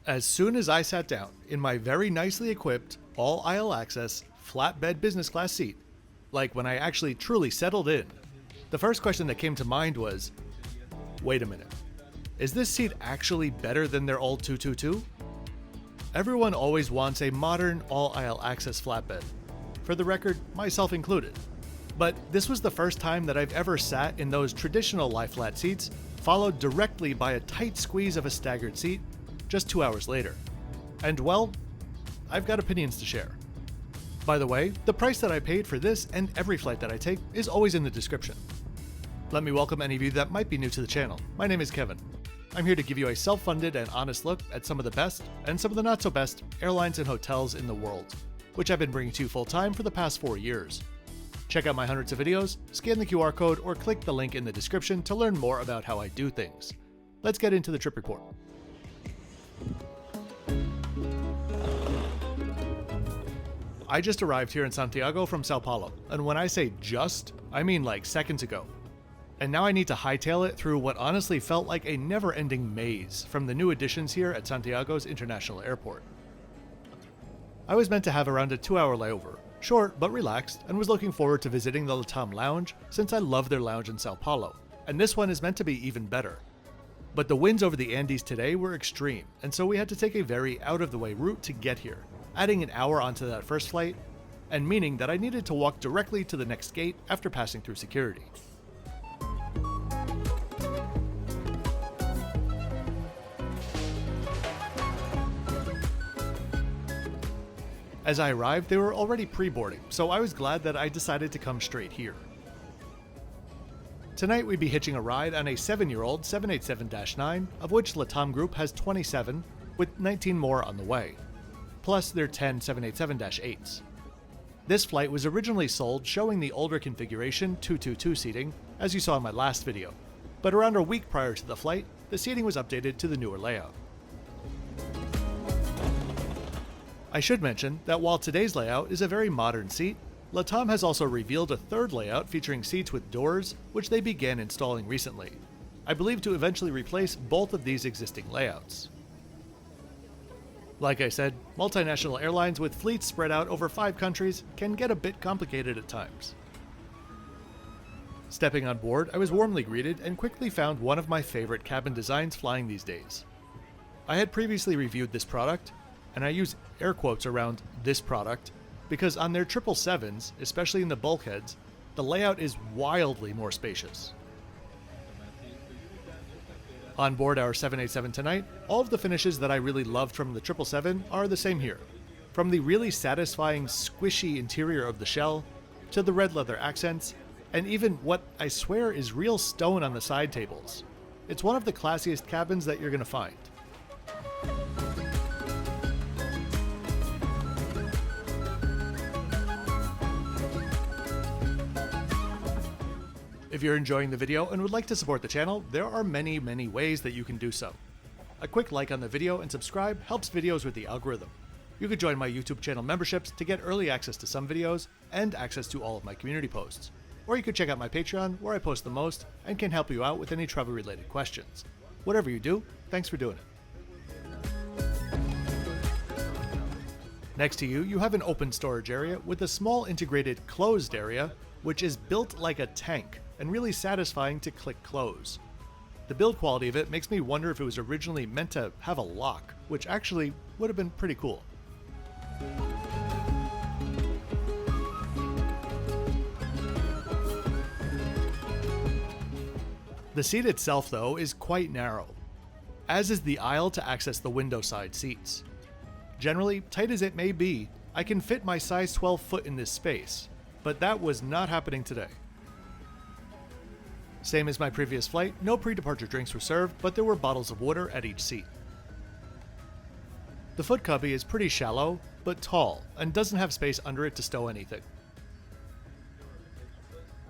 As soon as I sat down in my very nicely equipped, all aisle access, flatbed business class seat, like when I actually truly settled in, the first question that came to mind was, wait a minute, is this seat actually better than their old 222? Everyone always wants a modern all aisle access flatbed, for the record, myself included. But this was the first time that I've ever sat in those traditional lie flat seats, followed directly by a tight squeeze of a staggered seat, just 2 hours later. And well, I've got opinions to share. By the way, the price that I paid for this and every flight that I take is always in the description. Let me welcome any of you that might be new to the channel. My name is Kevin. I'm here to give you a self-funded and honest look at some of the best, and some of the not so best, airlines and hotels in the world, which I've been bringing to you full-time for the past 4 years. Check out my hundreds of videos, scan the QR code, or click the link in the description to learn more about how I do things. Let's get into the trip report. I just arrived here in Santiago from Sao Paulo, and when I say just, I mean like seconds ago. And now I need to hightail it through what honestly felt like a never-ending maze from the new additions here at Santiago's International Airport. I was meant to have around a 2-hour layover, short but relaxed, and was looking forward to visiting the LATAM lounge since I love their lounge in Sao Paulo, and this one is meant to be even better. But the winds over the Andes today were extreme, and so we had to take a very out-of-the-way route to get here, adding an hour onto that first flight, and meaning that I needed to walk directly to the next gate after passing through security. As I arrived, they were already pre-boarding, so I was glad that I decided to come straight here. Tonight we'd be hitching a ride on a 7-year-old 787-9, of which LATAM Group has 27, with 19 more on the way, plus their 10 787-8s. This flight was originally sold showing the older configuration 222 seating, as you saw in my last video, but around a week prior to the flight, the seating was updated to the newer layout. I should mention that while today's layout is a very modern seat, LATAM has also revealed a third layout featuring seats with doors, which they began installing recently, I believe to eventually replace both of these existing layouts. Like I said, multinational airlines with fleets spread out over 5 countries can get a bit complicated at times. Stepping on board, I was warmly greeted and quickly found one of my favorite cabin designs flying these days. I had previously reviewed this product, and I use air quotes around this product, because on their 777s, especially in the bulkheads, the layout is wildly more spacious. On board our 787 tonight, all of the finishes that I really loved from the 777 are the same here. From the really satisfying squishy interior of the shell, to the red leather accents, and even what I swear is real stone on the side tables. It's one of the classiest cabins that you're going to find. If you're enjoying the video and would like to support the channel, there are many ways that you can do so. A quick like on the video and subscribe helps videos with the algorithm. You could join my YouTube channel memberships to get early access to some videos and access to all of my community posts. Or you could check out my Patreon, where I post the most and can help you out with any travel related questions. Whatever you do, thanks for doing it. Next to you, you have an open storage area with a small integrated closed area, which is built like a tank and really satisfying to click close. The build quality of it makes me wonder if it was originally meant to have a lock, which actually would have been pretty cool. The seat itself, though, is quite narrow, as is the aisle to access the window side seats. Generally, tight as it may be, I can fit my size 12 foot in this space, but that was not happening today. Same as my previous flight, no pre-departure drinks were served, but there were bottles of water at each seat. The foot cubby is pretty shallow, but tall, and doesn't have space under it to stow anything.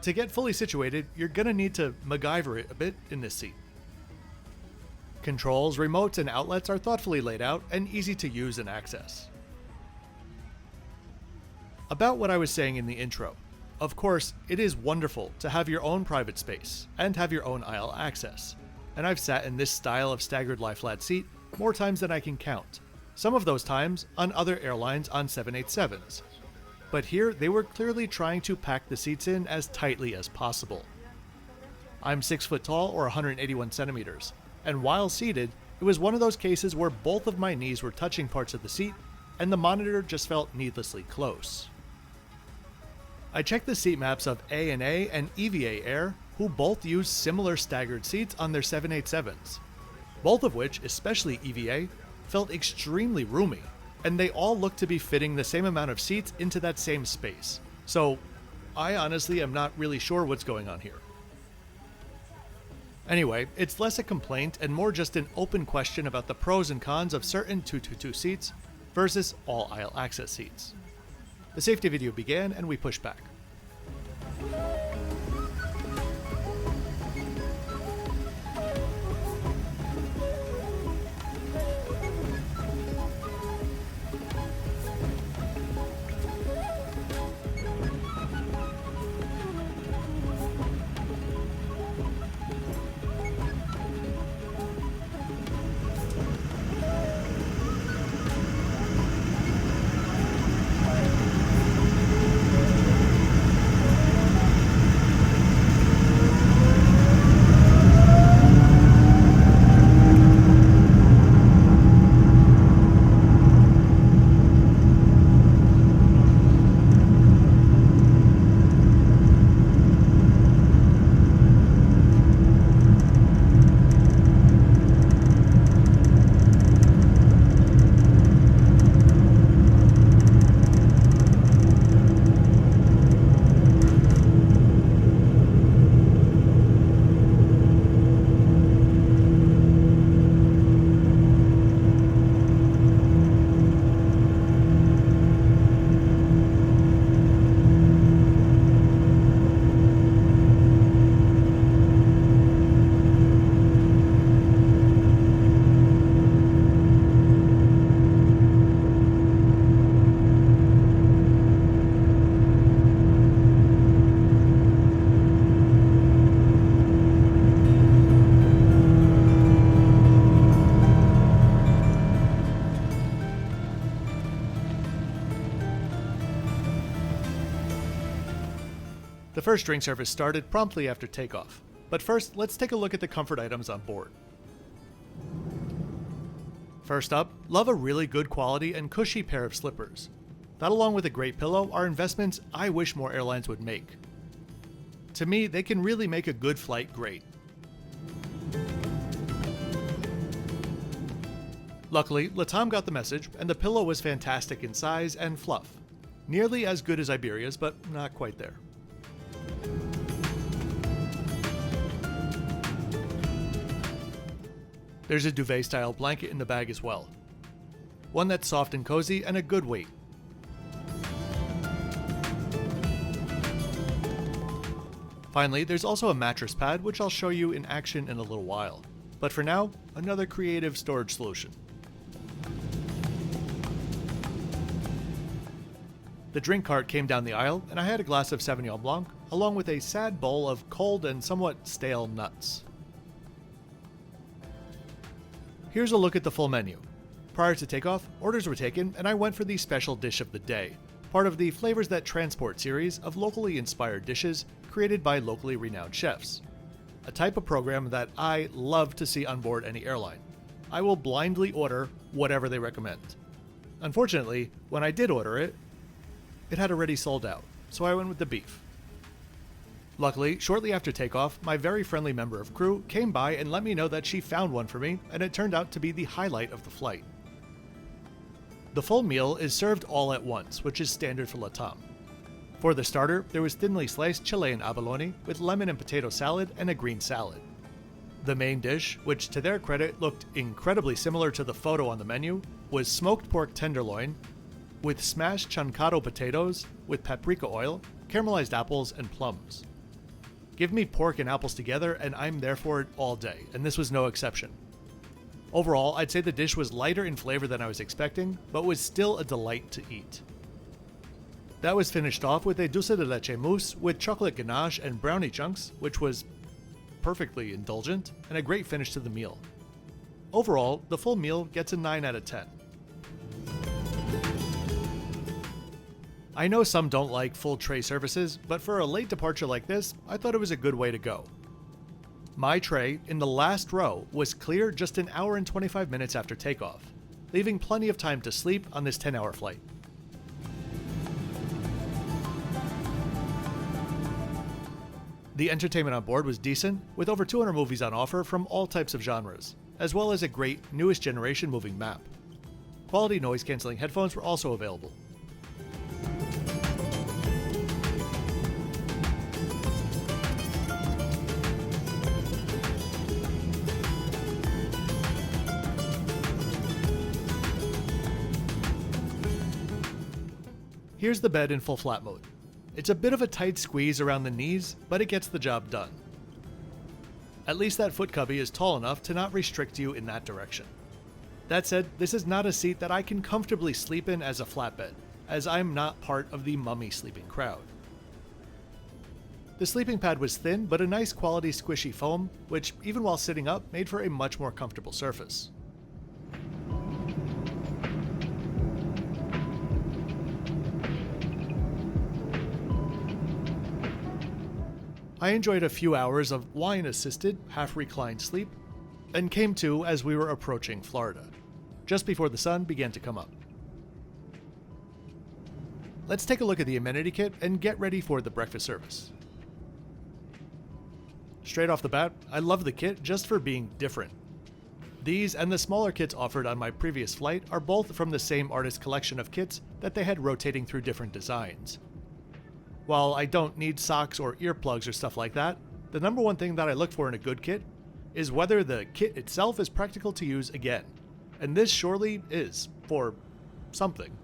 To get fully situated, you're gonna need to MacGyver it a bit in this seat. Controls, remotes, and outlets are thoughtfully laid out and easy to use and access. About what I was saying in the intro. Of course, it is wonderful to have your own private space and have your own aisle access, and I've sat in this style of staggered lie flat seat more times than I can count. Some of those times on other airlines on 787s. But here they were clearly trying to pack the seats in as tightly as possible. I'm 6 foot tall or 181 centimeters, and while seated, it was one of those cases where both of my knees were touching parts of the seat and the monitor just felt needlessly close. I checked the seat maps of ANA and EVA Air, who both use similar staggered seats on their 787s, both of which, especially EVA, felt extremely roomy, and they all looked to be fitting the same amount of seats into that same space. So, I honestly am not really sure what's going on here. Anyway, it's less a complaint and more just an open question about the pros and cons of certain 222 seats versus all aisle access seats. The safety video began and we pushed back. The first drink service started promptly after takeoff, but first let's take a look at the comfort items on board. First up, love a really good quality and cushy pair of slippers. That along with a great pillow are investments I wish more airlines would make. To me, they can really make a good flight great. Luckily, LATAM got the message, and the pillow was fantastic in size and fluff. Nearly as good as Iberia's, but not quite there. There's a duvet-style blanket in the bag as well. One that's soft and cozy and a good weight. Finally, there's also a mattress pad, which I'll show you in action in a little while. But for now, another creative storage solution. The drink cart came down the aisle, and I had a glass of Sauvignon Blanc, along with a sad bowl of cold and somewhat stale nuts. Here's a look at the full menu. Prior to takeoff, orders were taken, and I went for the special dish of the day, part of the Flavors That Transport series of locally inspired dishes created by locally renowned chefs. A type of program that I love to see on board any airline. I will blindly order whatever they recommend. Unfortunately, when I did order it, it had already sold out, so I went with the beef. Luckily, shortly after takeoff, my very friendly member of crew came by and let me know that she found one for me, and it turned out to be the highlight of the flight. The full meal is served all at once, which is standard for LATAM. For the starter, there was thinly sliced Chilean abalone with lemon and potato salad and a green salad. The main dish, which to their credit looked incredibly similar to the photo on the menu, was smoked pork tenderloin with smashed chancado potatoes with paprika oil, caramelized apples, and plums. Give me pork and apples together and I'm there for it all day, and this was no exception. Overall, I'd say the dish was lighter in flavor than I was expecting, but was still a delight to eat. That was finished off with a dulce de leche mousse with chocolate ganache and brownie chunks, which was perfectly indulgent and a great finish to the meal. Overall, the full meal gets a 9 out of 10. I know some don't like full tray services, but for a late departure like this, I thought it was a good way to go. My tray, in the last row, was clear just an hour and 25 minutes after takeoff, leaving plenty of time to sleep on this 10-hour flight. The entertainment on board was decent, with over 200 movies on offer from all types of genres, as well as a great, newest generation moving map. Quality noise-canceling headphones were also available. Here's the bed in full flat mode. It's a bit of a tight squeeze around the knees, but it gets the job done. At least that foot cubby is tall enough to not restrict you in that direction. That said, this is not a seat that I can comfortably sleep in as a flatbed, as I'm not part of the mummy sleeping crowd. The sleeping pad was thin, but a nice quality squishy foam, which even while sitting up made for a much more comfortable surface. I enjoyed a few hours of wine-assisted, half-reclined sleep, and came to as we were approaching Florida, just before the sun began to come up. Let's take a look at the amenity kit and get ready for the breakfast service. Straight off the bat, I love the kit just for being different. These and the smaller kits offered on my previous flight are both from the same artist collection of kits that they had rotating through different designs. While I don't need socks or earplugs or stuff like that, the number one thing that I look for in a good kit is whether the kit itself is practical to use again. And this surely is, for something.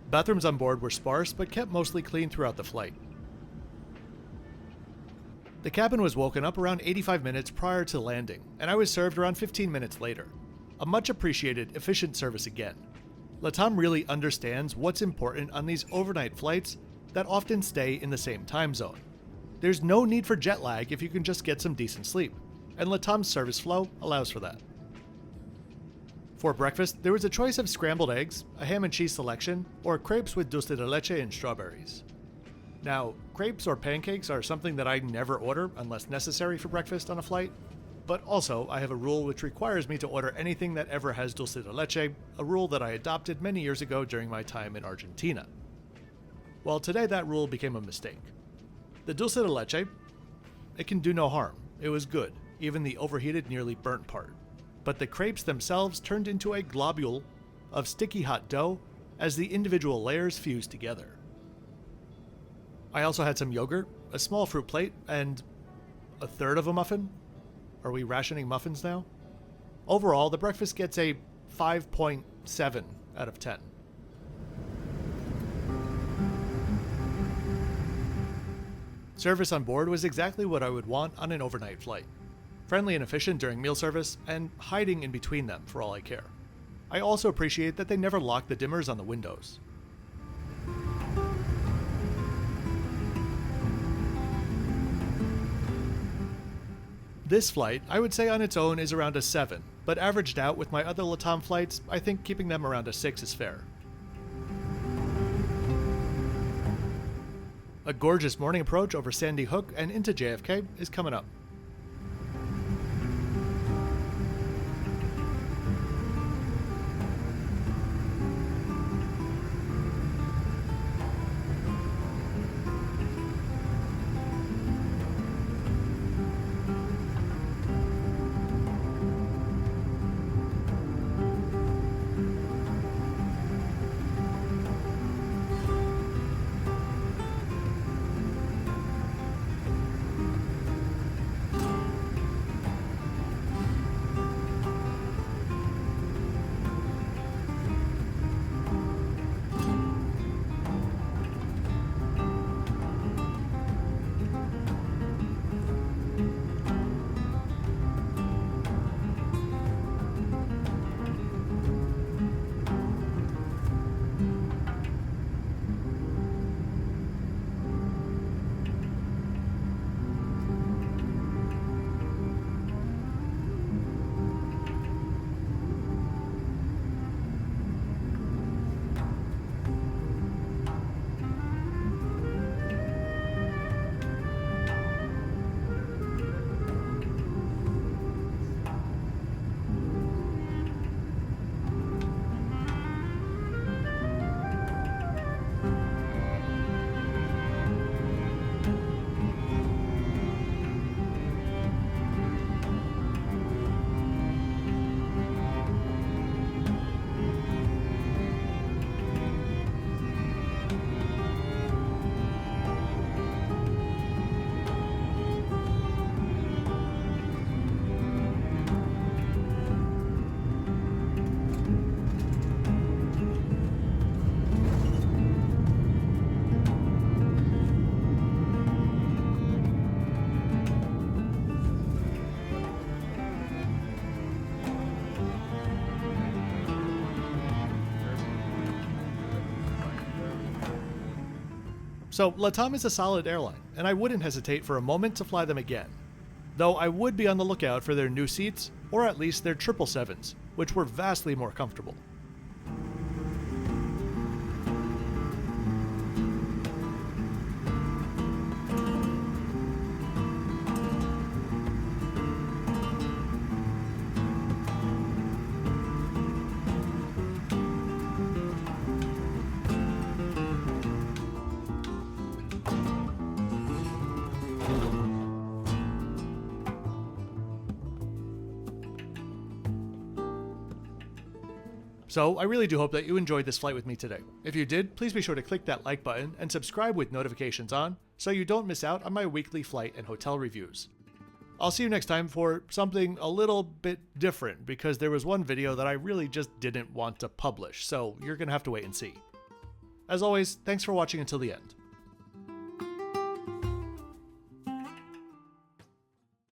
Bathrooms on board were sparse but kept mostly clean throughout the flight. The cabin was woken up around 85 minutes prior to landing, and I was served around 15 minutes later. A much appreciated, efficient service again. LATAM really understands what's important on these overnight flights that often stay in the same time zone. There's no need for jet lag if you can just get some decent sleep, and LATAM's service flow allows for that. For breakfast, there was a choice of scrambled eggs, a ham and cheese selection, or crepes with dulce de leche and strawberries. Now, crepes or pancakes are something that I never order unless necessary for breakfast on a flight, but also I have a rule which requires me to order anything that ever has dulce de leche, a rule that I adopted many years ago during my time in Argentina. Well, today that rule became a mistake. The dulce de leche, it can do no harm. It was good, even the overheated, nearly burnt part. But the crepes themselves turned into a globule of sticky hot dough as the individual layers fused together. I also had some yogurt, a small fruit plate, and a third of a muffin. Are we rationing muffins now? Overall, the breakfast gets a 5.7 out of 10. Service on board was exactly what I would want on an overnight flight. Friendly and efficient during meal service, and hiding in between them for all I care. I also appreciate that they never lock the dimmers on the windows. This flight, I would say on its own is around a 7, but averaged out with my other LATAM flights, I think keeping them around a 6 is fair. A gorgeous morning approach over Sandy Hook and into JFK is coming up. So LATAM is a solid airline, and I wouldn't hesitate for a moment to fly them again. Though I would be on the lookout for their new seats, or at least their 777s, which were vastly more comfortable. So I really do hope that you enjoyed this flight with me today. If you did, please be sure to click that like button and subscribe with notifications on so you don't miss out on my weekly flight and hotel reviews. I'll see you next time for something a little bit different because there was one video that I really just didn't want to publish, so you're gonna have to wait and see. As always, thanks for watching until the end.